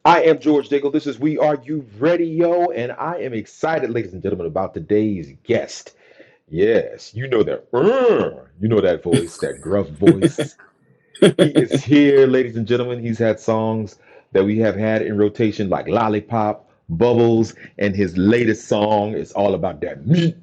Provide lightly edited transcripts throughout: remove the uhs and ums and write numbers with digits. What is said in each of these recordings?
I am George Daigle. This is WERUradio, and I am excited, ladies and gentlemen, about today's guest. Yes, you know that voice, that gruff voice. He is here, ladies and gentlemen. He's had songs that we have had in rotation, like Lollipop, Bubbles, and his latest song is all about that meat.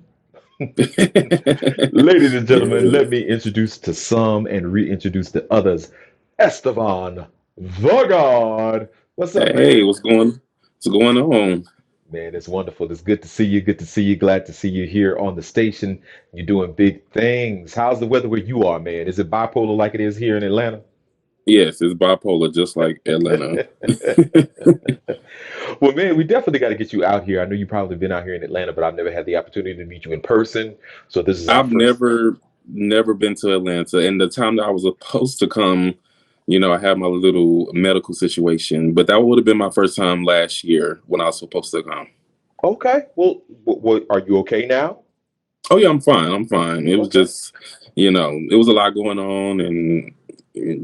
Ladies and gentlemen, Yeah. let me introduce to some and reintroduce to others, Estevan The God. What's up, Hey, man? what's going on? Man, it's wonderful. It's good to see you. Good to see you. Glad to see you here on the station. You're doing big things. How's the weather where you are, man? Is it bipolar like it is here in Atlanta? Yes, it's bipolar, just like Atlanta. Well, man, we definitely got to get you out here. I know you've probably been out here in Atlanta, but I've never had the opportunity to meet you in person. So this is our I've first. never been to Atlanta, and the time that I was supposed to come, I had my little medical situation, but that would have been my first time last year when I was supposed to come. Okay. Well, are you okay now? Oh yeah, I'm fine. I'm fine. It was Okay. just, it was a lot going on, and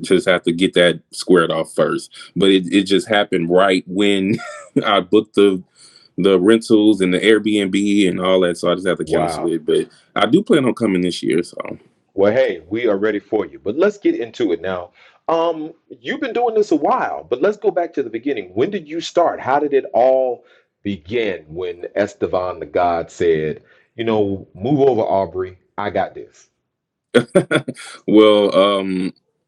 just have to get that squared off first. But it just happened right when I booked the rentals and the Airbnb and all that, so I just have to cancel Wow. it. But I do plan on coming this year. So Well, hey, we are ready for you. But let's get into it now. You've been doing this a while, but let's go back to the beginning. When did you start? How did it all begin when Estevan the God said, move over, Aubrey. I got this. well,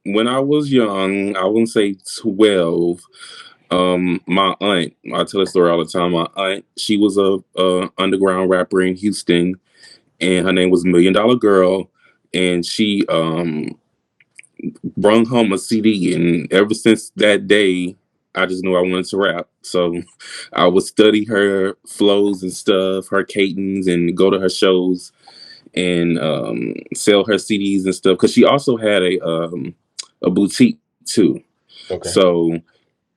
when I was young, I wouldn't say 12. My aunt, I tell a story all the time. My aunt, she was a underground rapper in Houston, and her name was $1 Million Girl, and she brung home a CD, and ever since that day, I just knew I wanted to rap. So I would study her flows and stuff, her cadence, and go to her shows and sell her CDs and stuff. Because she also had a boutique too. Okay. So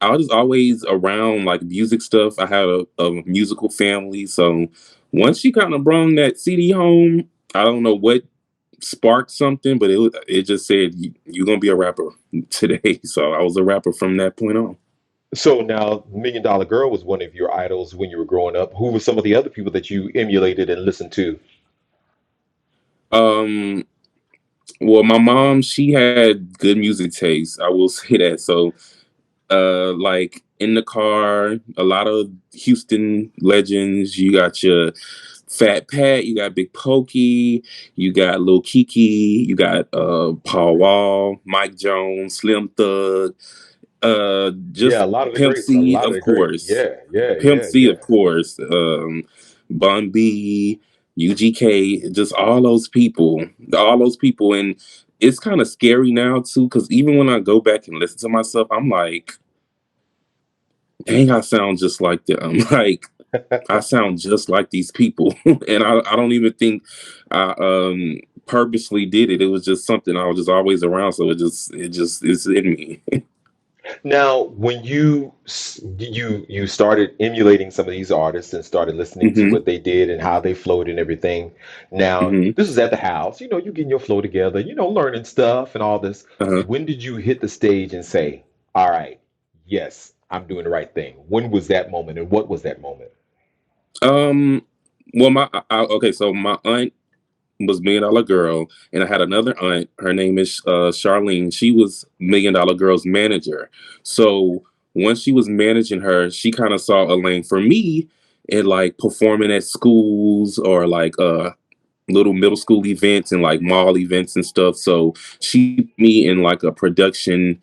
I was always around like music stuff. I had a musical family, so once she kind of brought that CD home, I don't know what sparked something, but it just said you're gonna be a rapper today. So I was a rapper from that point on. So now, $1 Million Girl was one of your idols when you were growing up. Who were some of the other people that you emulated and listened to? Um, well, my mom, she had good music taste. I will say that. So, like in the car, a lot of Houston legends. You got your Fat Pat, you got Big Pokey, you got Lil Kiki, you got Paul Wall, Mike Jones, Slim Thug, Yeah, a just lot of the Pimp greats. A C, lot of of the greats. course. Yeah, yeah, Pimp yeah, C, yeah. of course. Bun B, UGK, just all those people. And it's kind of scary now, too, because even when I go back and listen to myself, I'm like, dang, I sound just like them. Like, I sound just like these people. And I don't even think I purposely did it. It was just something I was just always around. So it's in me. Now, when you started emulating some of these artists and started listening to hmm what they did and how they flowed and everything. Now, hmm this is at the house. You getting your flow together. Learning stuff and all this. Uh-huh. When did you hit the stage and say, "All right, yes, I'm doing the right thing"? When was that moment, and what was that moment? Um, well, okay, so my aunt was $1 Million Girl, and I had another aunt. Her name is Charlene. She was $1 Million Girl's manager. So once she was managing her, she kind of saw a lane for me in like performing at schools or like little middle school events and like mall events and stuff. So she put me in like a production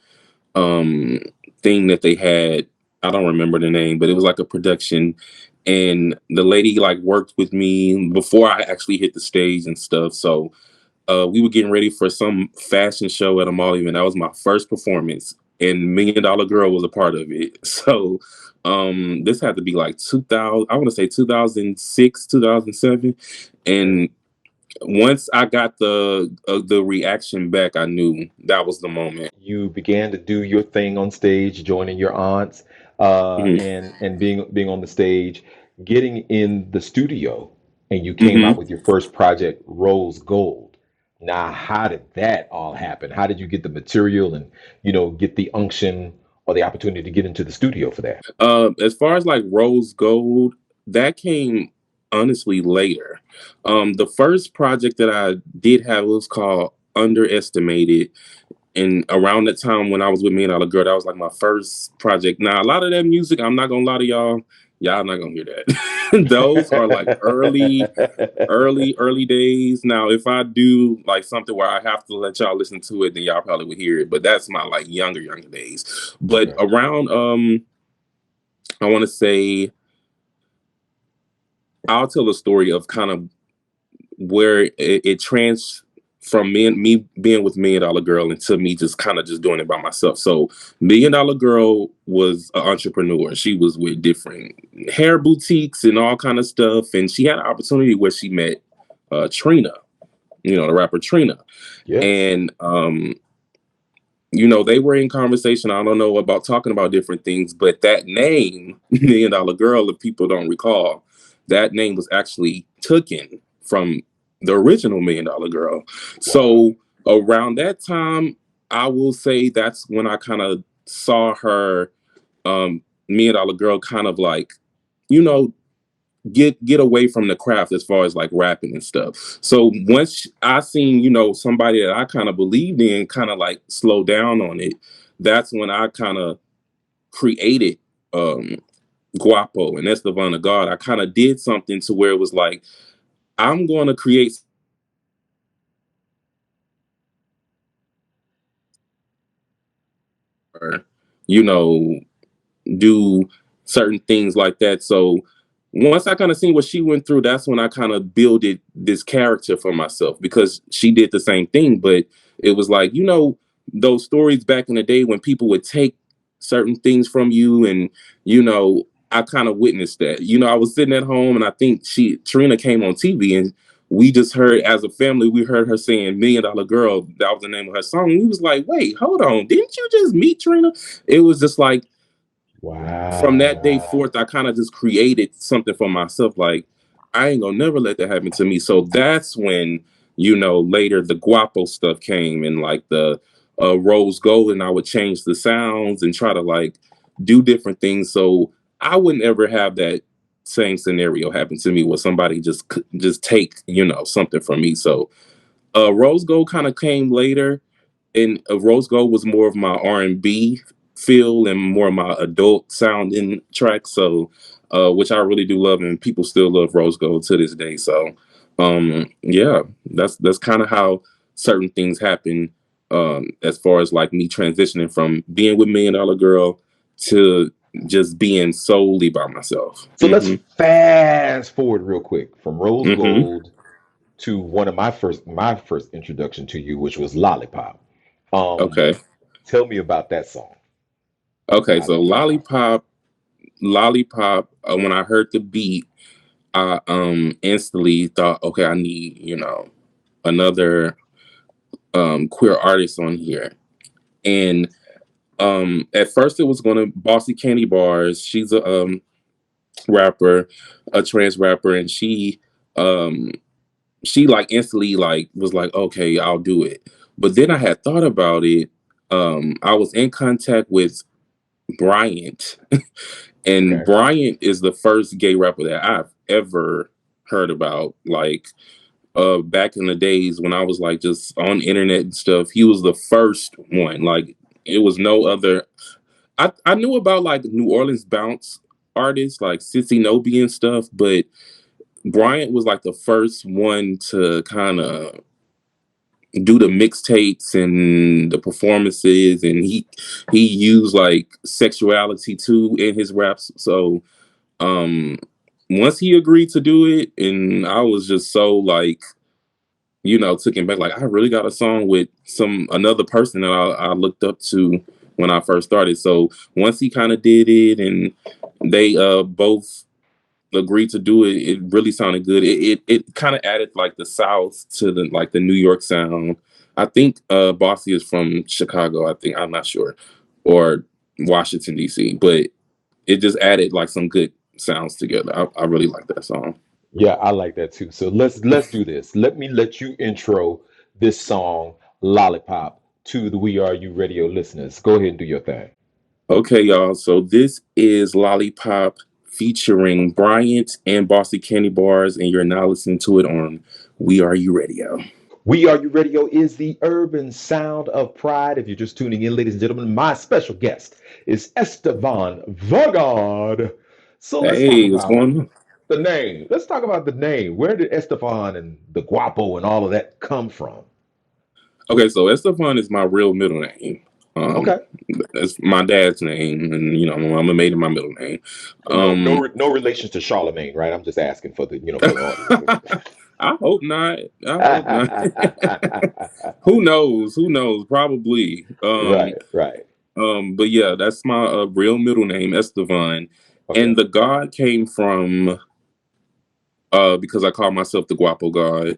um thing that they had. I don't remember the name, but it was like a production, and the lady like worked with me before I actually hit the stage and stuff. So we were getting ready for some fashion show at a mall event. That was my first performance, and $1 Million Girl was a part of it. So this had to be like 2000, I want to say 2006, 2007. Okay. And once I got the reaction back, I knew that was the moment. You began to do your thing on stage, joining your aunts, hmm and being on the stage, getting in the studio, and you came out hmm with your first project, Rose Gold. Now, how did that all happen? How did you get the material and get the unction or the opportunity to get into the studio for that? As far as like Rose Gold, that came honestly later. The first project that I did have was called Underestimated. And around that time when I was with Me and All the Girl, that was like my first project. Now, a lot of that music, I'm not gonna lie to y'all, y'all not gonna hear that. Those are like early days. Now, if I do like something where I have to let y'all listen to it, then y'all probably would hear it. But that's my like younger days. But Okay. around I want to say I'll tell a story of kind of where it trans from me being with Million Dollar Girl into me just kind of just doing it by myself. So Million Dollar Girl was an entrepreneur. She was with different hair boutiques and all kind of stuff, and she had an opportunity where she met Trina, the rapper Trina, Yes. and they were in conversation. I don't know about talking about different things, but that name, Million Dollar Girl, if people don't recall, that name was actually taken from the original Million Dollar Girl. Wow. So around that time, I will say that's when I kind of saw her, Million Dollar Girl, kind of like, you know, get away from the craft as far as like rapping and stuff. So once I seen, somebody that I kind of believed in kind of like slow down on it, that's when I kind of created um Guapo and Estevan The God. I kind of did something to where it was like, I'm going to create, you know, do certain things like that. So once I kind of seen what she went through, that's when I kind of builded this character for myself because she did the same thing. But it was like, those stories back in the day when people would take certain things from you and, I kind of witnessed that. I was sitting at home and I think Trina came on TV and we just heard as a family, we heard her saying Million Dollar Girl. That was the name of her song. And we was like, wait, hold on. Didn't you just meet Trina? It was just like, from that day Wow. forth, I kind of just created something for myself. Like, I ain't gonna never let that happen to me. So that's when, later the Guapo stuff came and like the Rose Gold, and I would change the sounds and try to like do different things. So I wouldn't ever have that same scenario happen to me where somebody just take, something from me. So Rose Gold kind of came later, and Rose Gold was more of my R&B feel and more of my adult sounding track. So, which I really do love, and people still love Rose Gold to this day. So, yeah, that's kind of how certain things happen. As far as like me transitioning from being with Million Dollar Girl to just being solely by myself. So let's fast forward real quick from Rose Hmm. Gold to one of my first introduction to you, which was Lollipop. Um, Okay. Tell me about that song, Okay. So Lollipop. Lollipop. When I heard the beat, I instantly thought, okay, I need, another queer artist on here. And at first it was gonna Bossy CandyBarz. She's a rapper, a trans rapper, and um she like instantly like was like, okay, I'll do it. But then I had thought about it. I was in contact with Bry'Nt, and Okay. Bry'Nt is the first gay rapper that I've ever heard about. Like back in the days when I was like just on the internet and stuff, he was the first one. Like it was no other. I knew about like New Orleans bounce artists like Sissy Nobi and stuff, but Bry'Nt was like the first one to kind of do the mixtapes and the performances, and he used like sexuality too in his raps. So um once he agreed to do it, and I was just so like, took him back. Like I really got a song with another person that I looked up to when I first started. So once he kind of did it, and they both agreed to do it, it really sounded good. It kind of added like the South to the New York sound. I think Bossy is from Chicago. I think, I'm not sure, or Washington D.C., but it just added like some good sounds together. I really like that song. Yeah, I like that too. So let's do this. Let you intro this song, Lollipop, to the We Are You radio listeners. Go ahead and do your thing. Okay, y'all. So this is Lollipop featuring Bry'Nt Bossy CandyBarz, and you're now listening to it on WERUradio. We Are You Radio is the urban sound of pride. If you're just tuning in, ladies and gentlemen, my special guest is Estevan The God. So let's talk Hey, what's about going on? the name. Let's talk about the name. Where did Estevan and the Guapo and all of that come from? Okay, so Estevan is my real middle name. Um, Okay. that's my dad's name, and my mama made it my middle name. No, Um, no relations to Charlemagne, right? I'm just asking for for the audience. I hope not. I hope not. Who knows? Who knows? Probably. Right, right. But yeah, that's my real middle name, Estevan. Okay. And the God came from because I call myself the Guapo God.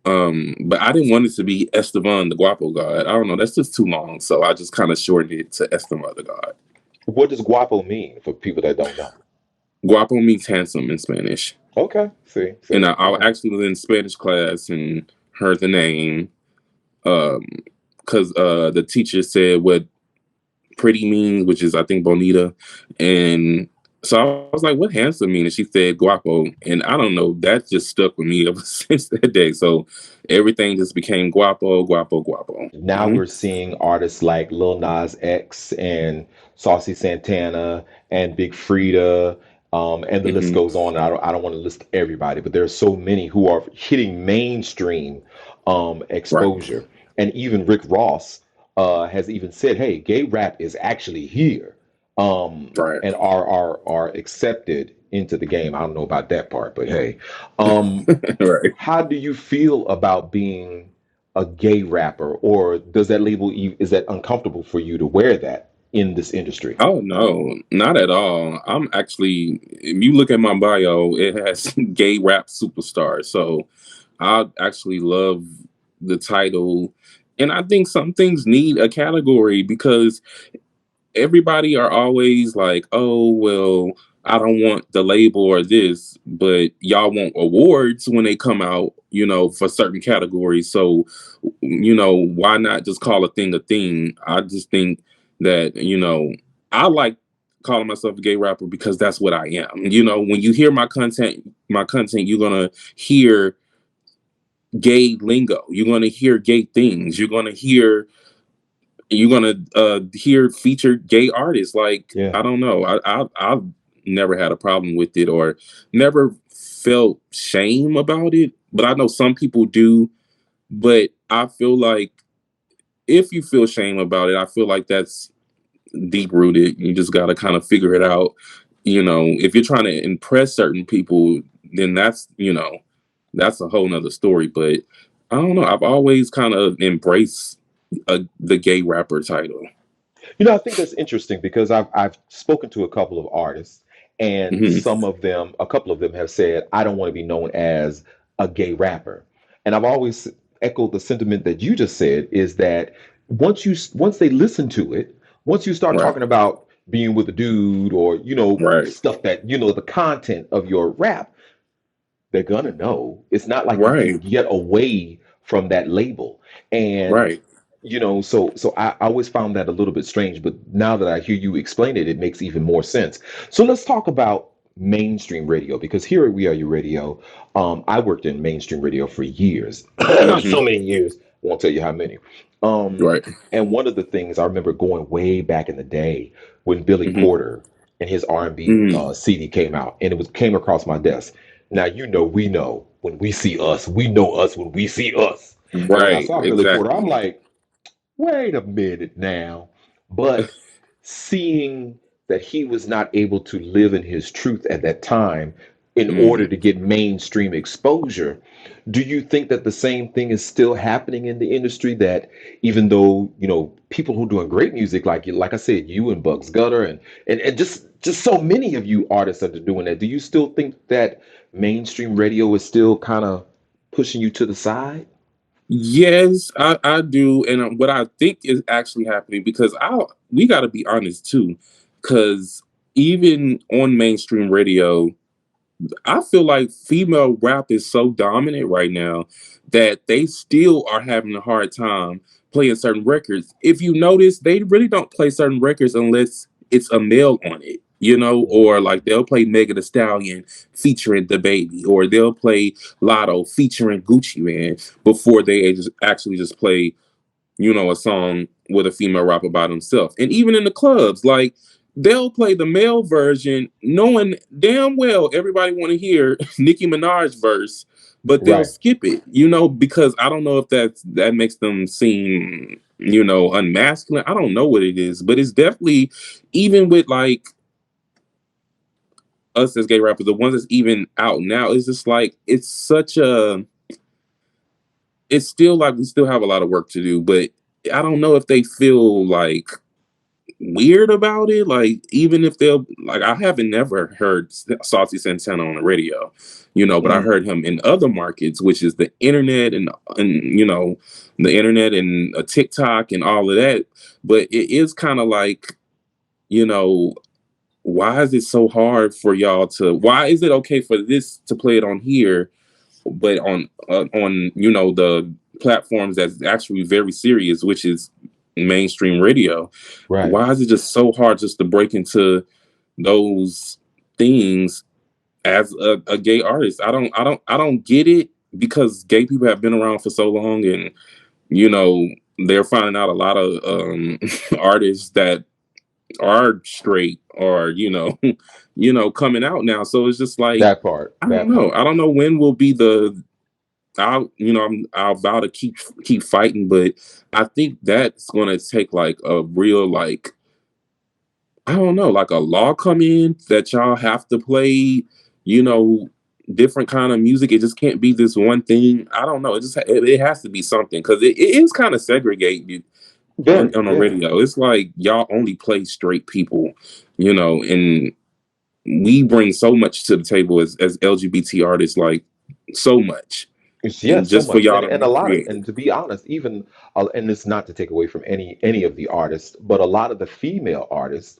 But I didn't want it to be Estevan the Guapo God. I don't know, that's just too long. So I just kind of shortened it to Estevan the God. What does Guapo mean for people that don't know? Guapo means handsome in Spanish. Okay. And See. I All right. actually was in Spanish class and heard the name because the teacher said what pretty means, which is I think bonita, and so I was like, "What handsome mean?" And she said guapo, and I don't know, that just stuck with me ever since that day. So everything just became guapo, guapo, guapo. Now we're seeing artists like Lil Nas X and Saucy Santana and Big Frida, and the list Hmm. goes on. I don't want to list everybody, but there are so many who are hitting mainstream Right, exposure. And even Rick Ross has even said, "Hey, gay rap is actually here, right, and are accepted into the game." I don't know about that part, but hey, um, right. how do you feel about being a gay rapper, or does that label is that uncomfortable for you to wear that in this industry? Oh no, not at all. I'm actually, if you look at my bio, it has gay rap superstar. So I actually love the title. And I think some things need a category because everybody are always like, oh, well, I don't want the label or this, but y'all want awards when they come out, for certain categories. So, why not just call a thing a thing? I just think that, I like calling myself a gay rapper because that's what I am. When you hear my content, you're gonna hear gay lingo. You're gonna hear gay things. You're gonna hear featured gay artists. Like, Yeah. I don't know. I've never had a problem with it or never felt shame about it. But I know some people do. But I feel like if you feel shame about it, I feel like that's deep rooted. You just gotta kind of figure it out. If you're trying to impress certain people, then that's a whole nother story. But I don't know. I've always kind of embraced the gay rapper title. I think that's interesting because I've spoken to a couple of artists, and Hmm. a couple of them have said, "I don't want to be known as a gay rapper," and I've always echoed the sentiment that you just said is that once they listen to it, once you start Right. talking about being with a dude or Right. stuff that the content of your rap, they're gonna know. It's not like you can Right. get away from that label. And Right. so I always found that a little bit strange, but now that I hear you explain it, it makes even more sense. So let's talk about mainstream radio because here at We Are Your Radio, I worked in mainstream radio for years, Hmm. so many years. I won't tell you how many. Um, Right. and one of the things I remember going way back in the day when Billy Hmm. Porter and his R&B Hmm. CD came out, and it came across my desk. Now we know when we see us, we know us when we see us. And when I Right. saw Billy Porter, I'm Exactly. like, wait a minute now. But seeing that he was not able to live in his truth at that time in order Mm. to get mainstream exposure, do you think that the same thing is still happening in the industry? That even though, people who are doing great music, like I said, you and Bugs Gutter and just so many of you artists that are doing that, do you still think that mainstream radio is still kind of pushing you to the side? Yes, I do, and what I think is actually happening because we got to be honest too, because even on mainstream radio, I feel like female rap is so dominant right now that they still are having a hard time playing certain records. If you notice, they really don't play certain records unless it's a male on it, you know, or like they'll play Mega the Stallion featuring the baby, or they'll play Lotto featuring Gucci Man before they actually just play, you know, a song with a female rapper by themselves. And even in the clubs, like they'll play the male version knowing damn well everybody want to hear Nicki Minaj verse, but they'll Right. skip it, you know, because I don't know if that makes them seem, you know, unmasculine. I don't know what it is, but it's definitely, even with like us as gay rappers, the ones that's even out now, it's just like it's such a, it's still like we still have a lot of work to do, but I don't know if they feel like weird about it. Like, even if they'll, like, I haven't never heard Saucy Santana on the radio, you know, but I Mm. heard him in other markets, which is the internet and you know, the internet and a TikTok and all of that. But it is kind of like, you know, why is it so hard for y'all to? Why is it okay for this to play it on here, but on you know, the platforms that's actually very serious, which is mainstream radio? Right. Why is it just so hard just to break into those things as a gay artist? I don't get it, because gay people have been around for so long, and you know, they're finding out a lot of artists that are straight, or you know, you know, coming out now. So it's just like, That part. I don't That know. part. I don't know when will be the, I'll, you know, I'll vow to keep fighting, but I think that's gonna take like a real, like, I don't know, like a law come in that y'all have to play, you know, different kind of music. It just can't be this one thing. I don't know. It just it has to be something, because it is kind of segregated Very. on the Yeah. radio. It's like y'all only play straight people, you know, and we bring so much to the table as LGBT artists, like so much, Yeah, and so just for much, y'all to and a lot of, recreate it. and to be honest, even and it's not to take away from any of the artists, but a lot of the female artists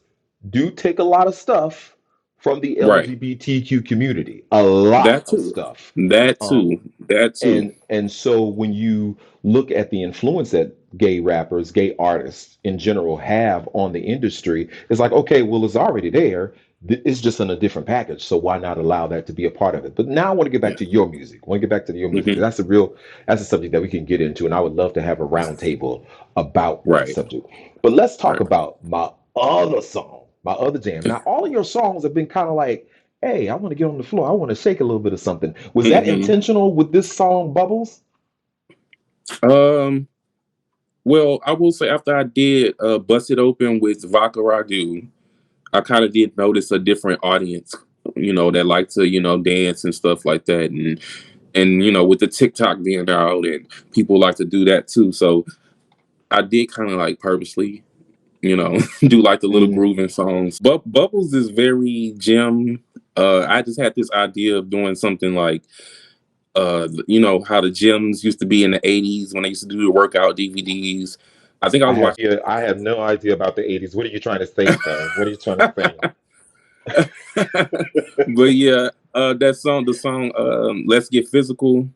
do take a lot of stuff from the Right. LGBTQ community, a lot That of too. stuff. That Um, too. That too. and so when you look at the influence that gay rappers, gay artists in general have on the industry, it's like, okay, well, it's already there. It's just in a different package. So why not allow that to be a part of it? But now I want to get back Yeah. to your music. I want to get back to your music, because Hmm. that's a subject that we can get into, and I would love to have a roundtable about that Right. subject. But let's talk Right. about my other song, my other jam. Now, all of your songs have been kind of like, hey, I want to get on the floor. I want to shake a little bit of something. Was that Hmm. intentional with this song, Bubbles? Um. Well, I will say, after I did Bust It Open with Vodka Ragu, I kind of did notice a different audience, you know, that like to, you know, dance and stuff like that. And you know, with the TikTok being out, and people like to do that too. So I did kind of like purposely, you know, do like the little Mm, grooving songs. But Bubbles is very gym. I just had this idea of doing something like, you know, how the gyms used to be in the 80s when they used to do the workout DVDs. I think I was watching. I have no idea about the 80s. What are you trying to say, sir? What are you trying to say? But yeah, the song, Let's Get Physical.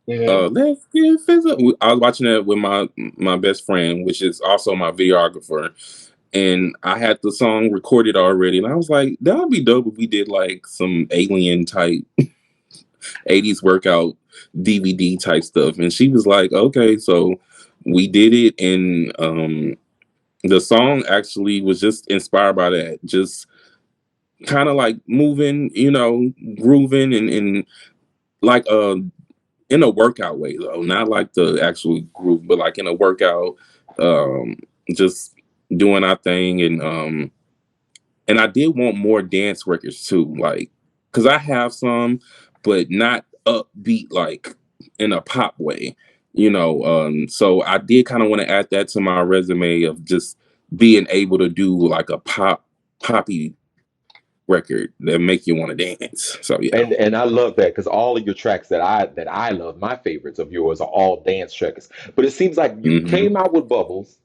Mhm. Let's Get Physical. I was watching that with my best friend, which is also my videographer. And I had the song recorded already. And I was like, that would be dope if we did like some alien type 80s workout DVD type stuff. And she was like, okay. So we did it. And the song actually was just inspired by that. Just kind of like moving, you know, grooving, and like in a workout way though, not like the actual groove, but like in a workout, um, just doing our thing. And I did want more dance records too, like, because I have some, but not upbeat like in a pop way, you know. So I did kind of want to add that to my resume of just being able to do like a poppy record that make you want to dance. So yeah. And I love that, because all of your tracks that I love, my favorites of yours are all dance tracks. But it seems like you Hmm. came out with Bubbles,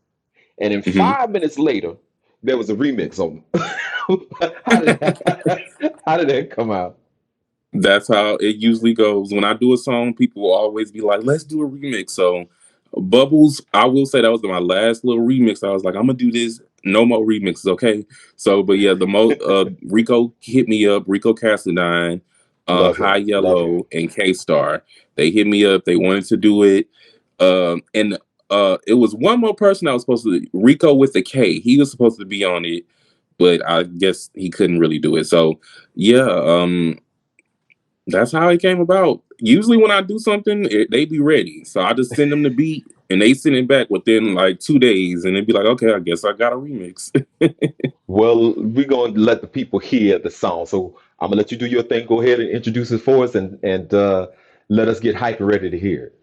and then Hmm. 5 minutes later, there was a remix on. How did how did that come out? That's how it usually goes. When I do a song, people will always be like, let's do a remix. So Bubbles, I will say that was my last little remix. I was like, I'm gonna do this. no more remixes, okay? So, but yeah, the most Rico hit me up, Rico Cassadine, Love High him. Love him. Yellow, and K Star. They hit me up. They wanted to do it, and it was one more person that was supposed to Rico with the K. He was supposed to be on it, but I guess he couldn't really do it. So yeah, that's how it came about. Usually when I do something, they be ready. So I just send them the beat and they send it back within like 2 days and they'd be like, okay, I guess I got a remix. Well, we're going to let the people hear the song. So I'm going to let you do your thing. Go ahead and introduce it for us and let us get hyper ready to hear it.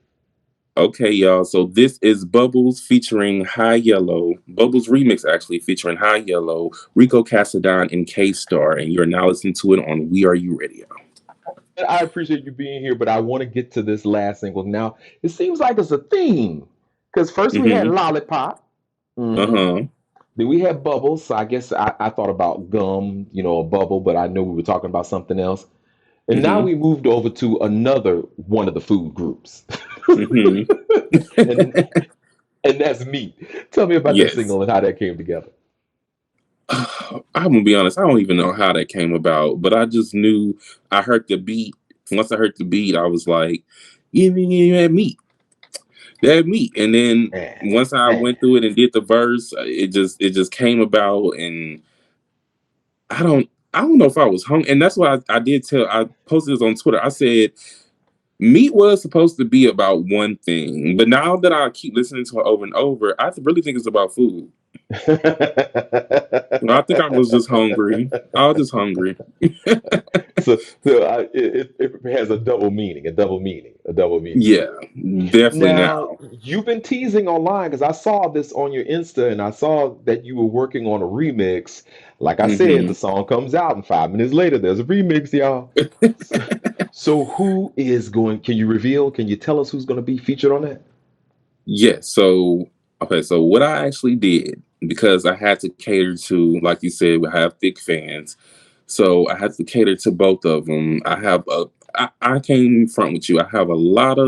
Okay, y'all. So this is Bubbles featuring High Yellow. Bubbles remix actually featuring High Yellow, Rico Cassadine, and K Star. And you're now listening to it on WERUradio. I appreciate you being here, but I want to get to this last single. Now, it seems like it's a theme because first we had Lollipop. Uh-huh. Then we had Bubbles. So I guess I thought about gum, a bubble, but I knew we were talking about something else. And now we moved over to another one of the food groups. and, and that's meat. Tell me about that Yes. single and how that came together. I'm gonna be honest, I don't even know how that came about, but I just knew I heard the beat. Once I heard the beat, I was like, yeah, that meat. That meat. And then once I went through it and did the verse, it just came about, and I don't know if I was hungry. And that's what I did I posted this on Twitter. I said meat was supposed to be about one thing, but now that I keep listening to it over and over, I really think it's about food. I think I was just hungry. I was just hungry. It has a double meaning. Yeah, definitely. Now, you've been teasing online because I saw this on your Insta and I saw that you were working on a remix. Like I said, the song comes out and 5 minutes later, there's a remix, y'all. So who is going, can you reveal, can you tell us who's going to be featured on that? Yes. So what I actually did, because I had to cater to, like you said, we have thick fans. So I had to cater to both of them. I came front with you. I have a lot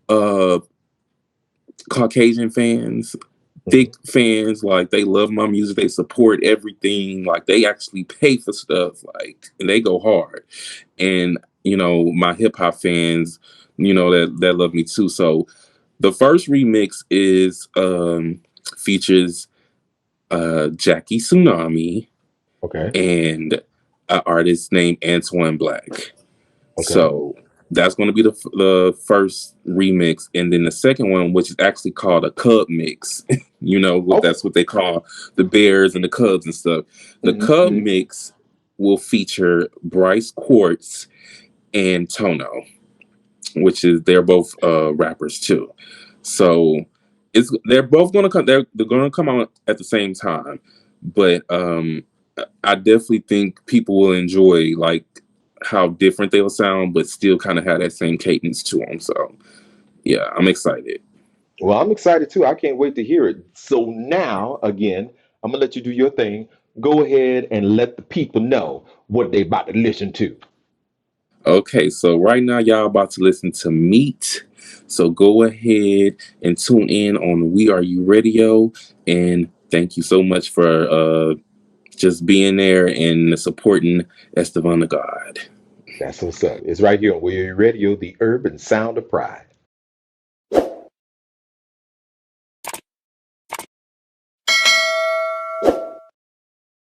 of Caucasian fans, thick fans. Like, they love my music. They support everything. Like, they actually pay for stuff. Like, and they go hard. And, my hip hop fans, that love me too. So the first remix is features Jackie Tsunami, and an artist named Antoine Black. So that's going to be the first remix, and then the second one, which is actually called a Cub mix. That's what they call the Bears and the Cubs and stuff. The Cub mix will feature Bryce Quartz and Tono, which is they're both rappers too. So they're both gonna come. They're gonna come out at the same time, but I definitely think people will enjoy like how different they'll sound, but still kind of have that same cadence to them. So yeah, I'm excited. Well, I'm excited too. I can't wait to hear it. So now, again, I'm gonna let you do your thing. Go ahead and let the people know what they about to listen to. Okay, so right now y'all about to listen to Meat. So go ahead and tune in on WERUradio, and thank you so much for just being there and supporting Estevan The God. That's what's up. It's right here on WERUradio, the urban sound of pride.